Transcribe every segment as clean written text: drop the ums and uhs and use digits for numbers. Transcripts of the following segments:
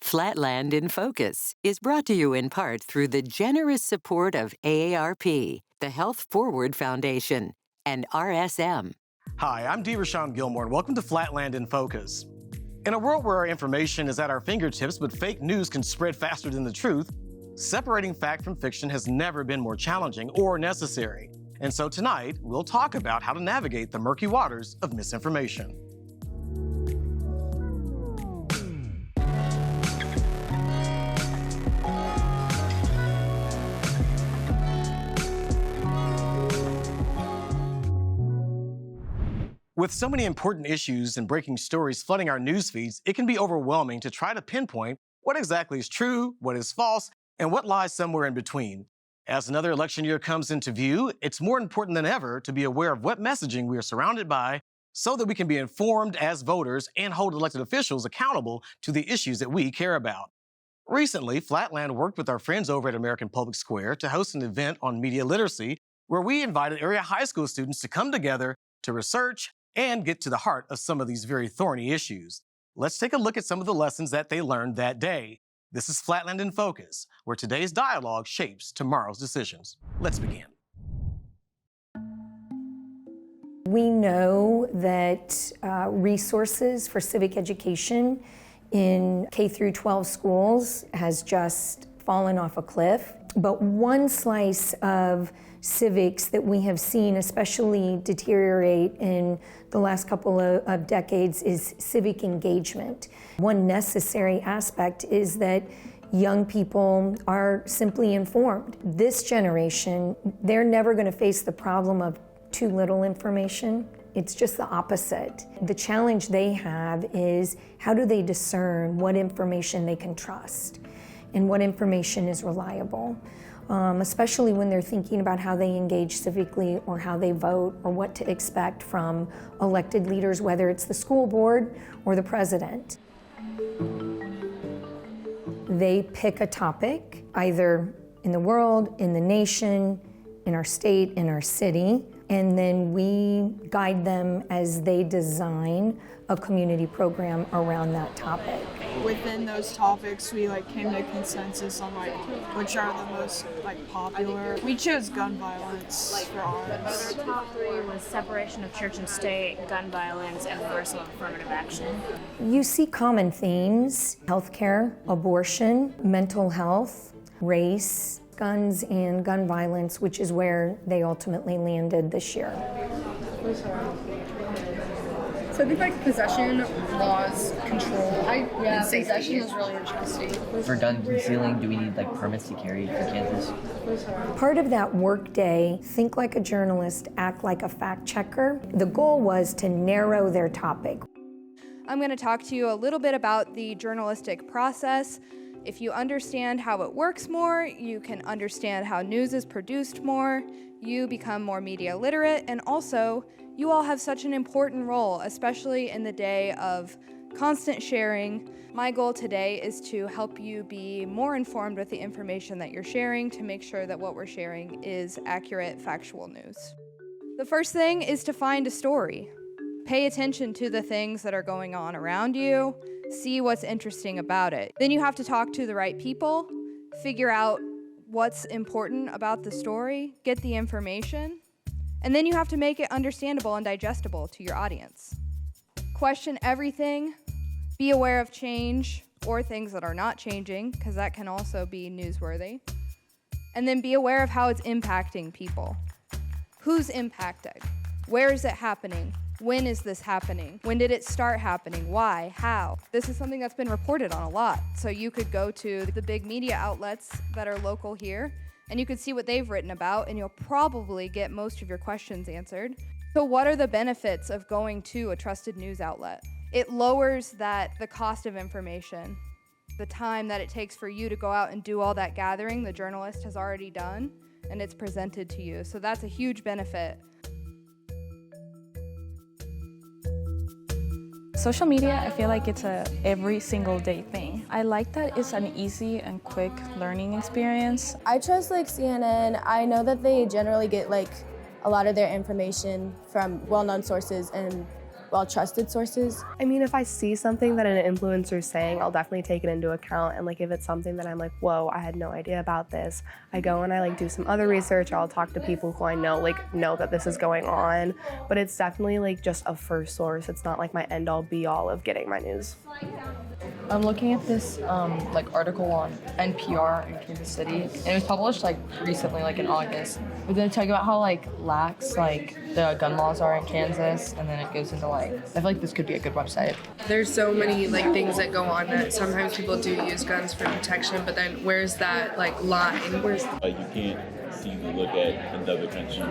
Flatland in Focus is brought to you in part through the generous support of AARP, the Health Forward Foundation, and RSM. Hi, I'm D. Rashawn Gilmore, and welcome to Flatland in Focus. In a world where our information is at our fingertips, but fake news can spread faster than the truth, separating fact from fiction has never been more challenging or necessary. And so tonight, we'll talk about how to navigate the murky waters of misinformation. With so many important issues and breaking stories flooding our news feeds, it can be overwhelming to try to pinpoint what exactly is true, what is false, and what lies somewhere in between. As another election year comes into view, it's more important than ever to be aware of what messaging we are surrounded by so that we can be informed as voters and hold elected officials accountable to the issues that we care about. Recently, Flatland worked with our friends over at American Public Square to host an event on media literacy where we invited area high school students to come together to research and get to the heart of some of these very thorny issues. Let's take a look at some of the lessons that they learned that day. This is Flatland in Focus, where today's dialogue shapes tomorrow's decisions. Let's begin. We know that resources for civic education in K through 12 schools has just fallen off a cliff. But one slice of civics that we have seen especially deteriorate in the last couple of decades is civic engagement. One necessary aspect is that young people are simply informed. This generation, they're never going to face the problem of too little information. It's just the opposite. The challenge they have is how do they discern what information they can trust and what information is reliable. Especially when they're thinking about how they engage civically or how they vote or what to expect from elected leaders, whether it's the school board or the president. They pick a topic, either in the world, in the nation, in our state, in our city, and then we guide them as they design a community program around that topic. Within those topics, we came to consensus on which are the most popular. We chose gun violence for ours. Our top three was separation of church and state, gun violence, and reversal of affirmative action. You see common themes: healthcare, abortion, mental health, race, guns, and gun violence, which is where they ultimately landed this year. So I think possession laws, control, and safety. Possession is really interesting. For gun concealing, do we need permits to carry for Kansas? Part of that work day, think like a journalist, act like a fact checker. The goal was to narrow their topic. I'm going to talk to you a little bit about the journalistic process. If you understand how it works more, you can understand how news is produced more, you become more media literate, and also you all have such an important role, especially in the day of constant sharing. My goal today is to help you be more informed with the information that you're sharing to make sure that what we're sharing is accurate, factual news. The first thing is to find a story. Pay attention to the things that are going on around you. See what's interesting about it. Then you have to talk to the right people, figure out what's important about the story, get the information, and then you have to make it understandable and digestible to your audience. Question everything, be aware of change or things that are not changing, because that can also be newsworthy. And then be aware of how it's impacting people. Who's impacted? Where is it happening? When is this happening? When did it start happening? Why? How? This is something that's been reported on a lot. So you could go to the big media outlets that are local here, and you could see what they've written about, and you'll probably get most of your questions answered. So what are the benefits of going to a trusted news outlet? It lowers the cost of information. The time that it takes for you to go out and do all that gathering, the journalist has already done, and it's presented to you. So that's a huge benefit. Social media, I feel like it's a every single day thing. I like that it's an easy and quick learning experience. I trust CNN. I know that they generally get a lot of their information from well-known sources, and well-trusted sources. I mean, if I see something that an influencer is saying, I'll definitely take it into account. And like, if it's something that I'm like, whoa, I had no idea about this, I go and I like do some other research, or I'll talk to people who I know that this is going on. But it's definitely like just a first source. It's not like my end-all be-all of getting my news. I'm looking at this like article on NPR in Kansas City, and it was published like recently, like in August. But they talk about how like lax like the gun laws are in Kansas, and then it goes into like, I feel like this could be a good website. There's so many like things that go on that sometimes people do use guns for protection, but then where's that like line? You can't seem to look at another country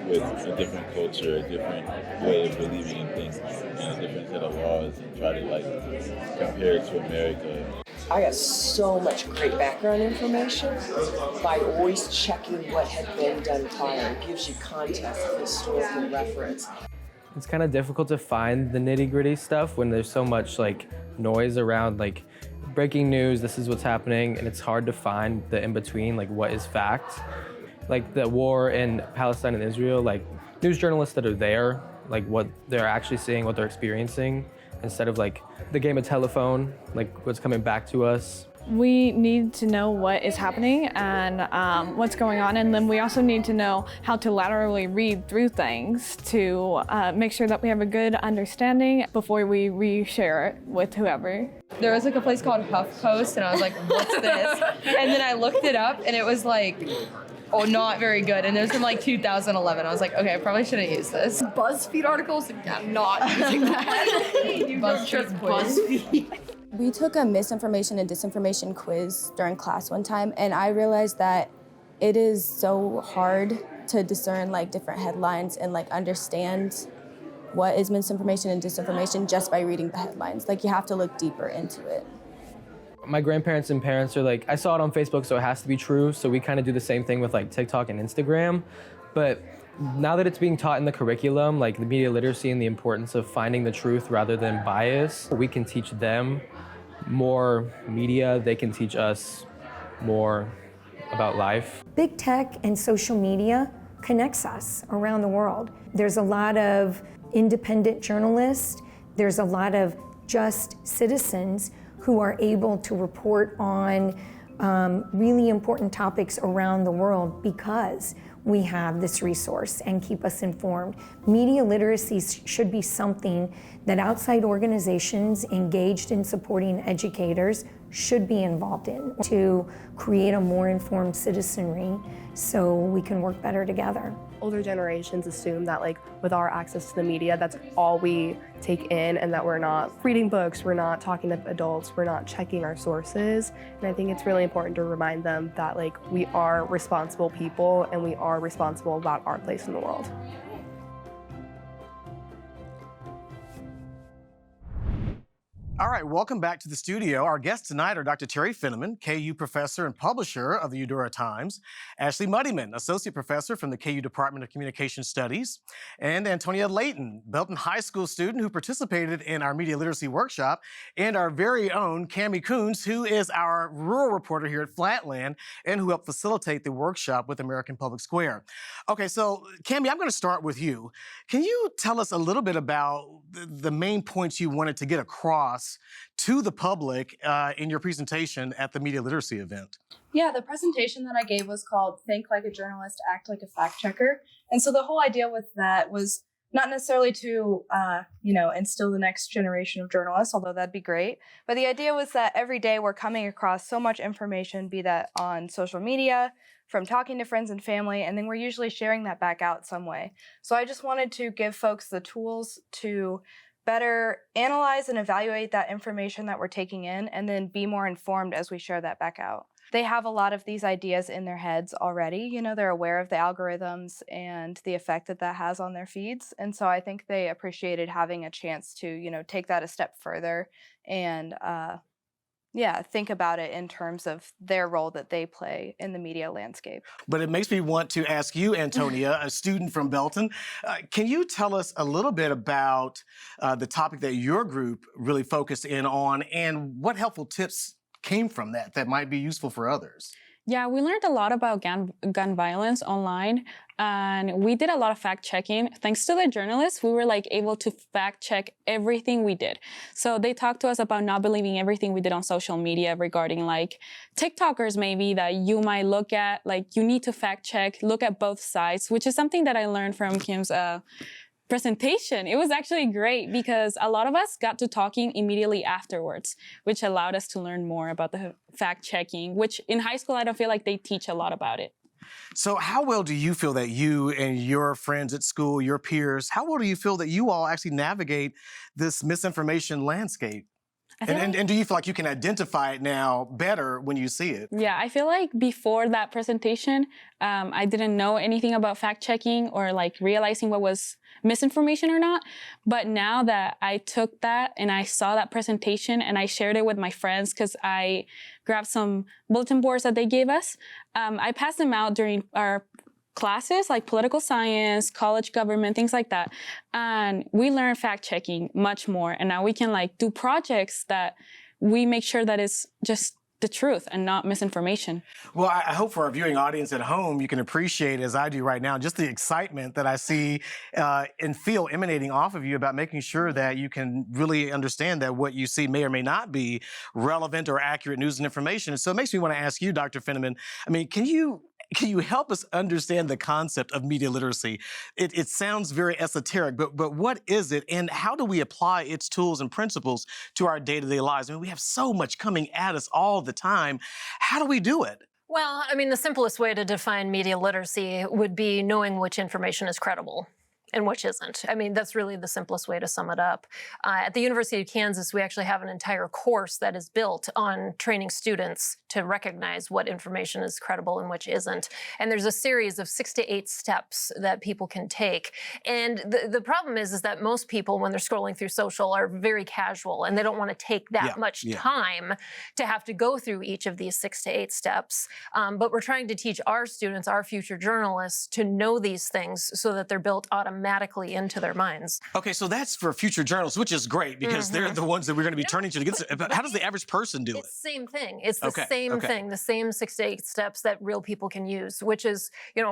with a different culture, a different way of believing in things, and a different set of laws, and try to like compare it to America. I got so much great background information by always checking what had been done prior. It gives you context and historical reference. It's kind of difficult to find the nitty-gritty stuff when there's so much like noise around like breaking news, this is what's happening, and it's hard to find the in-between, like what is fact. Like the war in Palestine and Israel, like news journalists that are there, like what they're actually seeing, what they're experiencing, instead of like the game of telephone, like what's coming back to us. We need to know what is happening and what's going on, and then we also need to know how to laterally read through things to make sure that we have a good understanding before we reshare it with whoever. There was like a place called HuffPost, and I was like, what's this? And then I looked it up, and it was like, oh, not very good. And it was from like 2011. I was like, okay, I probably shouldn't use this. BuzzFeed articles? Yeah, not using that. You don't trust BuzzFeed. We took a misinformation and disinformation quiz during class one time, and I realized that it is so hard to discern like different headlines and like understand what is misinformation and disinformation just by reading the headlines. Like you have to look deeper into it. My grandparents and parents are like, I saw it on Facebook, so it has to be true. So we kind of do the same thing with like TikTok and Instagram. But now that it's being taught in the curriculum, like the media literacy and the importance of finding the truth rather than bias, we can teach them more media. They can teach us more about life. Big tech and social media connects us around the world. There's a lot of independent journalists. There's a lot of just citizens who are able to report on really important topics around the world because we have this resource and keep us informed. Media literacy should be something that outside organizations engaged in supporting educators should be involved in to create a more informed citizenry so we can work better together. Older generations assume that like with our access to the media, that's all we take in, and that we're not reading books, we're not talking to adults, we're not checking our sources. And I think it's really important to remind them that like we are responsible people and we are responsible about our place in the world. All right, welcome back to the studio. Our guests tonight are Dr. Terry Finneman, KU professor and publisher of the Eudora Times, Ashley Muddyman, associate professor from the KU Department of Communication Studies, and Antonia Layton, Belton High School student who participated in our media literacy workshop, and our very own Cami Coons, who is our rural reporter here at Flatland and who helped facilitate the workshop with American Public Square. Okay, so Cami, I'm going to start with you. Can you tell us a little bit about the main points you wanted to get across to the public in your presentation at the media literacy event? Yeah, the presentation that I gave was called Think Like a Journalist, Act Like a Fact Checker. And so the whole idea with that was not necessarily to, instill the next generation of journalists, although that'd be great. But the idea was that every day we're coming across so much information, be that on social media, from talking to friends and family, and then we're usually sharing that back out some way. So I just wanted to give folks the tools to better analyze and evaluate that information that we're taking in, and then be more informed as we share that back out. They have a lot of these ideas in their heads already. You know, they're aware of the algorithms and the effect that that has on their feeds. And so I think they appreciated having a chance to, take that a step further and, think about it in terms of their role that they play in the media landscape. But it makes me want to ask you, Antonia, a student from Belton, can you tell us a little bit about the topic that your group really focused in on and what helpful tips came from that might be useful for others? Yeah, we learned a lot about gun violence online, and we did a lot of fact checking. Thanks to the journalists, we were like able to fact check everything we did. So they talked to us about not believing everything we did on social media regarding like TikTokers maybe that you might look at, like you need to fact check, look at both sides, which is something that I learned from Kim's presentation. It was actually great because a lot of us got to talking immediately afterwards, which allowed us to learn more about the fact checking, which in high school, I don't feel like they teach a lot about it. So how well do you feel that you and your friends at school, your peers, how well do you feel that you all actually navigate this misinformation landscape? And do you feel like you can identify it now better when you see it? Yeah, I feel like before that presentation, I didn't know anything about fact checking or like realizing what was misinformation or not. But now that I took that and I saw that presentation and I shared it with my friends because I grabbed some bulletin boards that they gave us, I passed them out during our classes like political science, college government, things like that. And we learn fact checking much more. And now we can like do projects that we make sure that it's just the truth and not misinformation. Well, I hope for our viewing audience at home, you can appreciate, as I do right now, just the excitement that I see and feel emanating off of you about making sure that you can really understand that what you see may or may not be relevant or accurate news and information. And so it makes me want to ask you, Dr. Fenneman, I mean, can you help us understand the concept of media literacy? It sounds very esoteric, but what is it and how do we apply its tools and principles to our day-to-day lives? I mean, we have so much coming at us all the time. How do we do it? Well, I mean, the simplest way to define media literacy would be knowing which information is credible and which isn't. I mean, that's really the simplest way to sum it up. At the University of Kansas, we actually have an entire course that is built on training students to recognize what information is credible and which isn't. And there's a series of 6 to 8 steps that people can take. And the problem is that most people, when they're scrolling through social, are very casual and they don't want to take that much time to have to go through each of these 6 to 8 steps. But we're trying to teach our students, our future journalists, to know these things so that they're built automatically into their minds. Okay, so that's for future journalists, which is great because they're the ones that we're going to be turning to get. But how does the average person do it? It's the same thing. It's the same thing, the same 6 to 8 steps that real people can use, which is,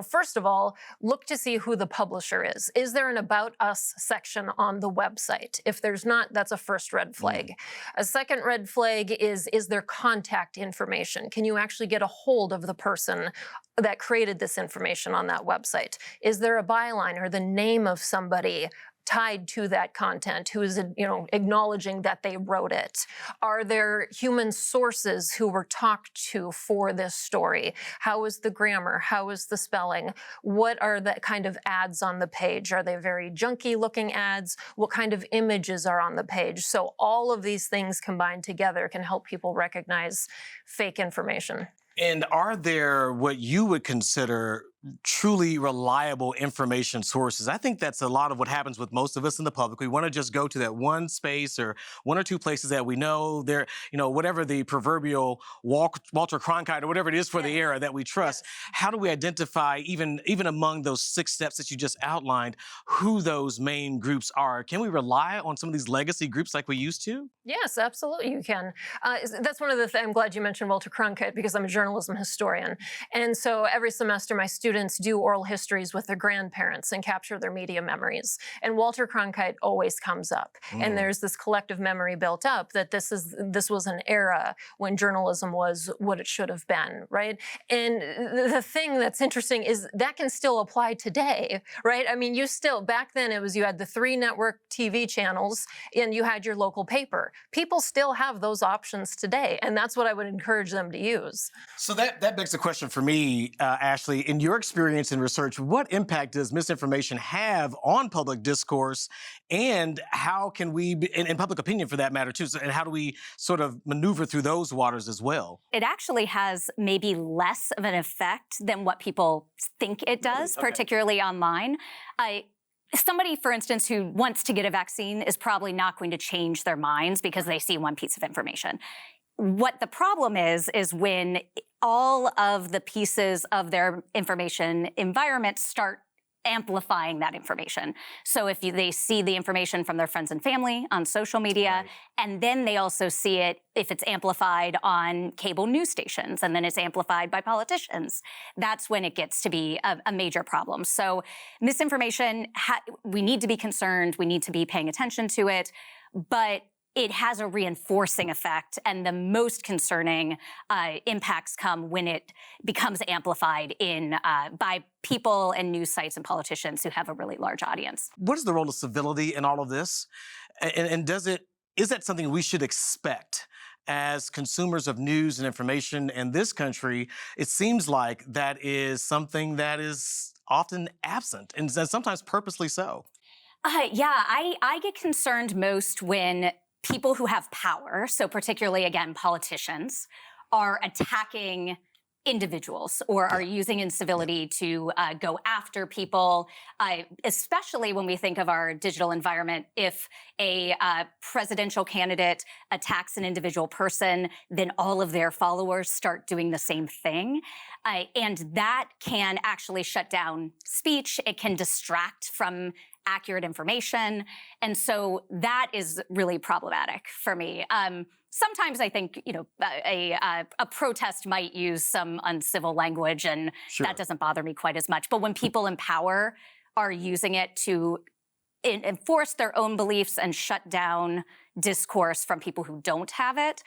first of all, look to see who the publisher is. Is there an About Us section on the website? If there's not, that's a first red flag. A second red flag is there contact information? Can you actually get a hold of the person that created this information on that website? Is there a byline or the name of somebody tied to that content who is, acknowledging that they wrote it? Are there human sources who were talked to for this story? How is the grammar? How is the spelling? What are the kind of ads on the page? Are they very junky looking ads? What kind of images are on the page? So all of these things combined together can help people recognize fake information. And are there what you would consider truly reliable information sources? I think that's a lot of what happens with most of us in the public. We want to just go to that one space or one or two places that we know there, whatever the proverbial Walter Cronkite or whatever it is for the era that we trust. How do we identify, even among those 6 steps that you just outlined, who those main groups are? Can we rely on some of these legacy groups like we used to? Yes, absolutely you can. That's one of the things, I'm glad you mentioned Walter Cronkite because I'm a journalism historian. And so every semester my students do oral histories with their grandparents and capture their media memories. And Walter Cronkite always comes up. And there's this collective memory built up that this was an era when journalism was what it should have been, right? And the thing that's interesting is that can still apply today, right? I mean, back then you had the 3 network TV channels and you had your local paper. People still have those options today. And that's what I would encourage them to use. So that begs the question for me, Ashley, in your experience in research, what impact does misinformation have on public discourse, and how can we, in public opinion for that matter too, and how do we sort of maneuver through those waters as well? It actually has maybe less of an effect than what people think it does, particularly online. Somebody, for instance, who wants to get a vaccine is probably not going to change their minds because they see one piece of information. What the problem is when all of the pieces of their information environment start amplifying that information. So if they see the information from their friends and family on social media, and then they also see it if it's amplified on cable news stations, and then it's amplified by politicians, that's when it gets to be a major problem. So misinformation, we need to be concerned, we need to be paying attention to it, but it has a reinforcing effect, and the most concerning impacts come when it becomes amplified by people and news sites and politicians who have a really large audience. What is the role of civility in all of this? And is that something we should expect as consumers of news and information in this country? It seems like that is something that is often absent, and sometimes purposely so. Yeah, I get concerned most when people who have power, so particularly, again, politicians, are attacking individuals or are using incivility to go after people, especially when we think of our digital environment. If a presidential candidate attacks an individual person, then all of their followers start doing the same thing. And that can actually shut down speech. It can distract from accurate information. And so that is really problematic for me. Sometimes I think, a protest might use some uncivil language, and that doesn't bother me quite as much. But when people in power are using it to enforce their own beliefs and shut down discourse from people who don't have it,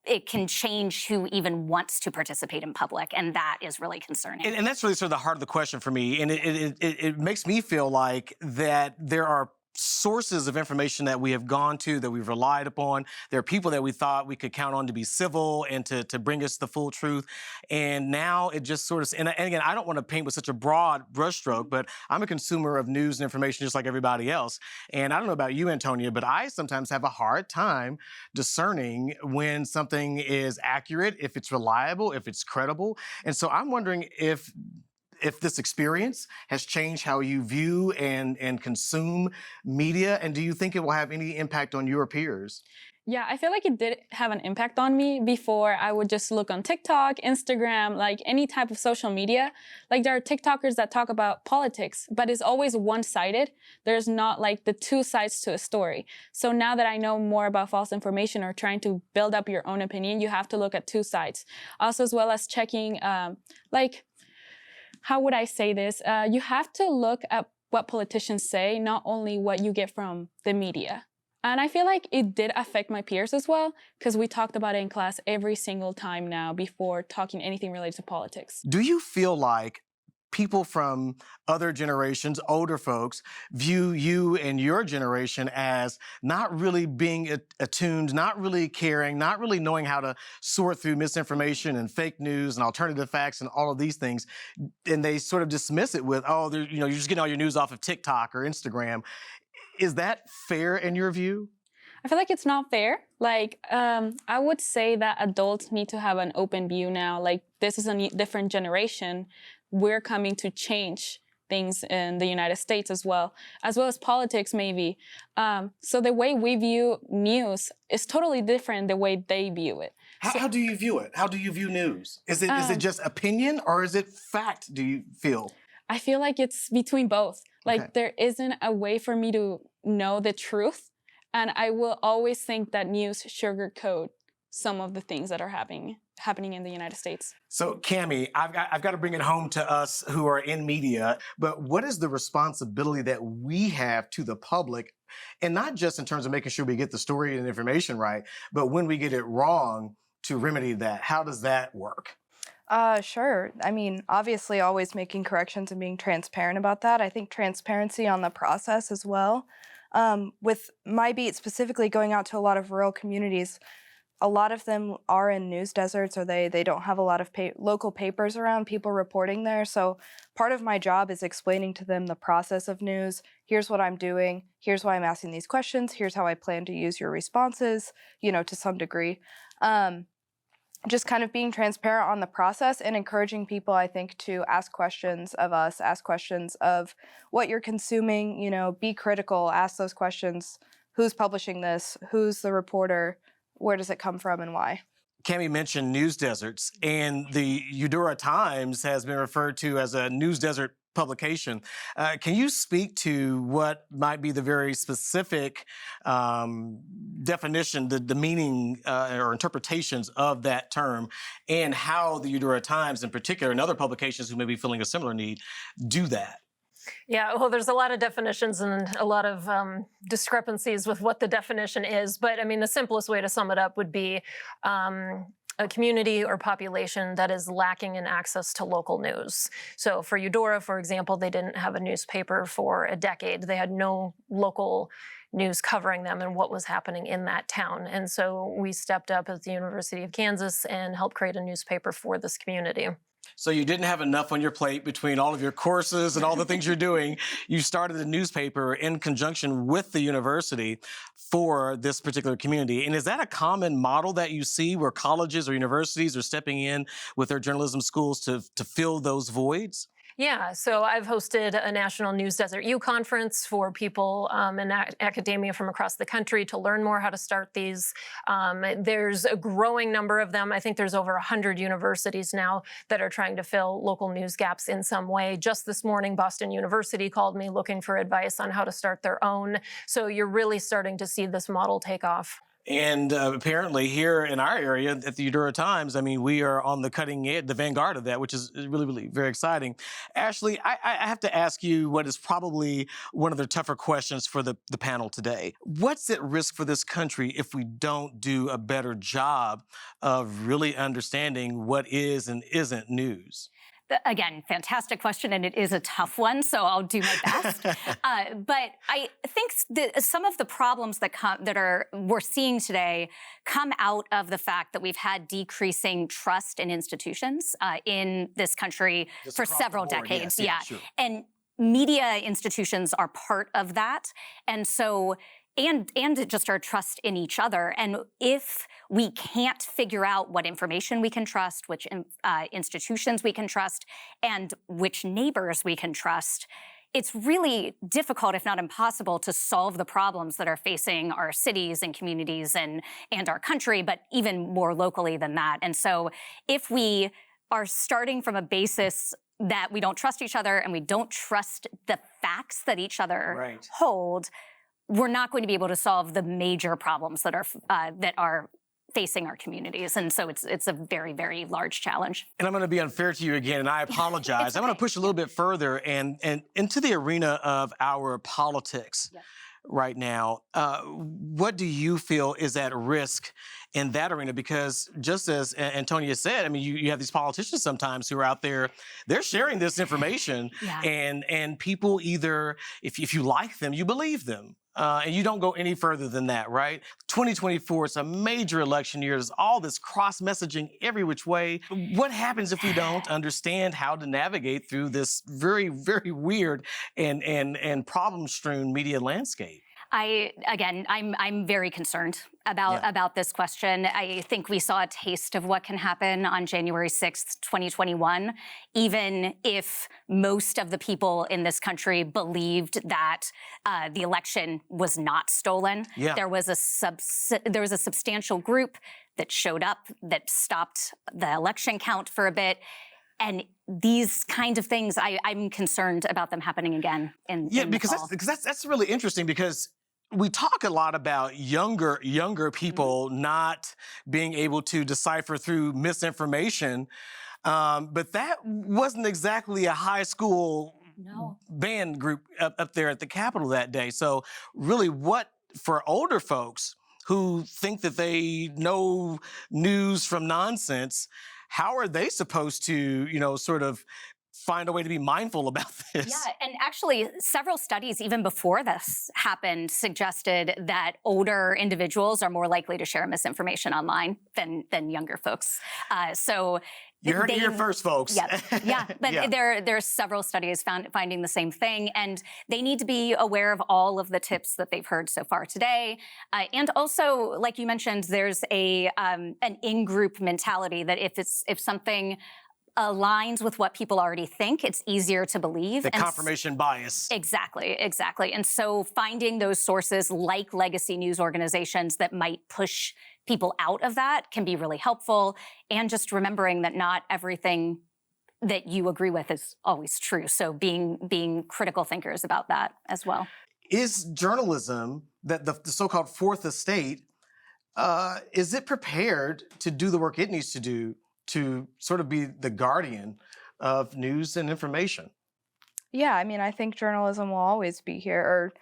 it can change who even wants to participate in public, and that is really concerning. And that's really sort of the heart of the question for me, and it makes me feel like that there are sources of information that we have gone to, that we've relied upon. There are people that we thought we could count on to be civil and to bring us the full truth. And now it just sort of, and again, I don't want to paint with such a broad brushstroke, but I'm a consumer of news and information just like everybody else. And I don't know about you, Antonia, but I sometimes have a hard time discerning when something is accurate, if it's reliable, if it's credible. And so I'm wondering if this experience has changed how you view and consume media, and do you think it will have any impact on your peers? Yeah, I feel like it did have an impact on me. Before, I would just look on TikTok, Instagram, like any type of social media. Like there are TikTokers that talk about politics, but it's always one-sided. There's not like the two sides to a story. So now that I know more about false information or trying to build up your own opinion, you have to look at two sides. Also, as well as checking, how would I say this? You have to look at what politicians say, not only what you get from the media. And I feel like it did affect my peers as well, because we talked about it in class every single time now before talking anything related to politics. Do you feel like people from other generations, older folks, view you and your generation as not really being attuned, not really caring, not really knowing how to sort through misinformation and fake news and alternative facts and all of these things, and they sort of dismiss it with, oh, you're just getting all your news off of TikTok or Instagram. Is that fair in your view? I feel like it's not fair. Like, I would say that adults need to have an open view now. Like, this is a different generation. We're coming to change things in the United States as well as politics maybe. So the way we view news is totally different the way they view it. How do you view it? How do you view news? Is it just opinion or is it fact, do you feel? I feel like it's between both. Like there isn't a way for me to know the truth. And I will always think that news sugarcoat some of the things that are happening in the United States. So Cammie, I've got to bring it home to us who are in media, but what is the responsibility that we have to the public, and not just in terms of making sure we get the story and information right, but when we get it wrong, to remedy that? How does that work? Sure. I mean, obviously always making corrections and being transparent about that. I think transparency on the process as well. With My Beat specifically going out to a lot of rural communities, a lot of them are in news deserts, or they don't have a lot of local papers around, people reporting there. So part of my job is explaining to them the process of news. Here's what I'm doing. Here's why I'm asking these questions. Here's how I plan to use your responses, to some degree. Just kind of being transparent on the process and encouraging people, I think, to ask questions of us, ask questions of what you're consuming, be critical, ask those questions. Who's publishing this? Who's the reporter? Where does it come from and why? Cammie mentioned news deserts, and the Eudora Times has been referred to as a news desert publication. Can you speak to what might be the very specific definition, the meaning or interpretations of that term, and how the Eudora Times in particular and other publications who may be feeling a similar need do that? Yeah, well, there's a lot of definitions and a lot of discrepancies with what the definition is. But I mean, the simplest way to sum it up would be a community or population that is lacking in access to local news. So for Eudora, for example, they didn't have a newspaper for a decade. They had no local news covering them and what was happening in that town. And so we stepped up at the University of Kansas and helped create a newspaper for this community. So you didn't have enough on your plate between all of your courses and all the things you're doing. You started a newspaper in conjunction with the university for this particular community. And is that a common model that you see where colleges or universities are stepping in with their journalism schools to fill those voids? Yeah, so I've hosted a National News Desert U conference for people in academia from across the country to learn more how to start these. There's a growing number of them. I think there's over 100 universities now that are trying to fill local news gaps in some way. Just this morning, Boston University called me looking for advice on how to start their own. So you're really starting to see this model take off. And apparently here in our area at the Eudora Times, I mean, we are on the cutting edge, the vanguard of that, which is really, really very exciting. Ashley, I have to ask you what is probably one of the tougher questions for the panel today. What's at risk for this country if we don't do a better job of really understanding what is and isn't news? Again, fantastic question, and it is a tough one, so I'll do my best. But I think some of the problems that we're seeing today come out of the fact that we've had decreasing trust in institutions in this country for several decades. Yes, sure. And media institutions are part of that, and so. And just our trust in each other. And if we can't figure out what information we can trust, which institutions we can trust, and which neighbors we can trust, it's really difficult, if not impossible, to solve the problems that are facing our cities and communities and our country, but even more locally than that. And so if we are starting from a basis that we don't trust each other and we don't trust the facts that each other hold, we're not going to be able to solve the major problems that are facing our communities. And so it's a very, very large challenge. And I'm going to be unfair to you again, and I apologize. I'm going to push a little bit further and into the arena of our politics right now. What do you feel is at risk in that arena? Because just as Antonia said, I mean, you have these politicians sometimes who are out there, they're sharing this information, and people either, if you like them, you believe them. And you don't go any further than that, right? 2024, it's a major election year. There's all this cross-messaging every which way. What happens if we don't understand how to navigate through this very, very weird and problem-strewn media landscape? I'm very concerned about this question. I think we saw a taste of what can happen on January 6th, 2021, even if most of the people in this country believed that the election was not stolen. Yeah. There was a substantial group that showed up, that stopped the election count for a bit. And these kinds of things, I'm concerned about them happening again in because the fall. that's really interesting, because we talk a lot about younger people not being able to decipher through misinformation, but that wasn't exactly a high school band group up there at the Capitol that day. So really, what for older folks who think that they know news from nonsense, how are they supposed to, sort of find a way to be mindful about this? Yeah, and actually several studies even before this happened suggested that older individuals are more likely to share misinformation online than younger folks. So you heard it here first, folks. But there's several studies finding the same thing, and they need to be aware of all of the tips that they've heard so far today. And also, like you mentioned, there's an in-group mentality that if something aligns with what people already think, it's easier to believe. The confirmation bias. Exactly. And so finding those sources like legacy news organizations that might push people out of that can be really helpful. And just remembering that not everything that you agree with is always true. So being critical thinkers about that as well. Is journalism, that the so-called fourth estate, is it prepared to do the work it needs to do to sort of be the guardian of news and information? Yeah, I mean, I think journalism will always be here, or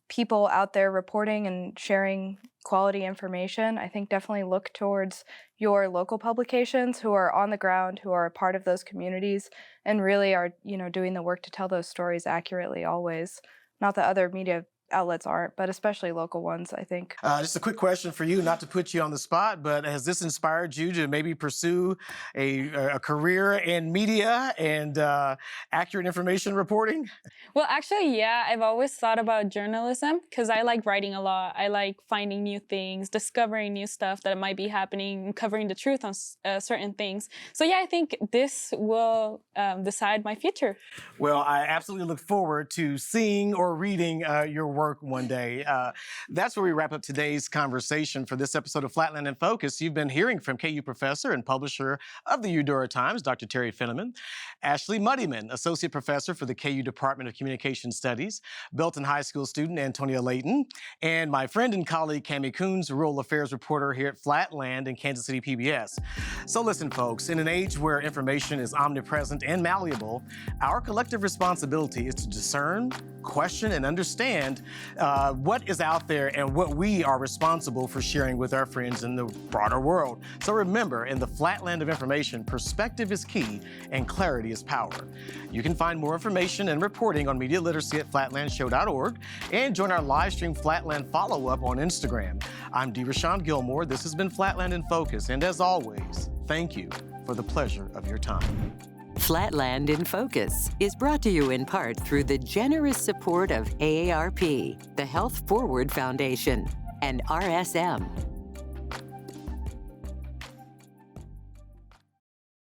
people out there reporting and sharing quality information. I think definitely look towards your local publications who are on the ground, who are a part of those communities, and really are, doing the work to tell those stories accurately always. Not that other media outlets aren't, but especially local ones, I think. Just a quick question for you, not to put you on the spot, but has this inspired you to maybe pursue a career in media and accurate information reporting? Well, actually, yeah, I've always thought about journalism because I like writing a lot. I like finding new things, discovering new stuff that might be happening, covering the truth on certain things. So yeah, I think this will decide my future. Well, I absolutely look forward to seeing or reading your work one day. That's where we wrap up today's conversation for this episode of Flatland in Focus. You've been hearing from KU professor and publisher of the Eudora Times, Dr. Terry Finneman, Ashley Muddyman, associate professor for the KU Department of Communication Studies, Belton High School student Antonia Layton, and my friend and colleague Cami Coons, rural affairs reporter here at Flatland and Kansas City PBS. So listen, folks, in an age where information is omnipresent and malleable, our collective responsibility is to discern, question, and understand what is out there and what we are responsible for sharing with our friends in the broader world. So remember, in the flatland of information, perspective is key and clarity is power. You can find more information and reporting on media literacy at flatlandshow.org and join our live stream Flatland follow-up on Instagram. I'm DeRashawn Gilmore. This has been Flatland in Focus. And as always, thank you for the pleasure of your time. Flatland in Focus is brought to you in part through the generous support of AARP, the Health Forward Foundation, and RSM,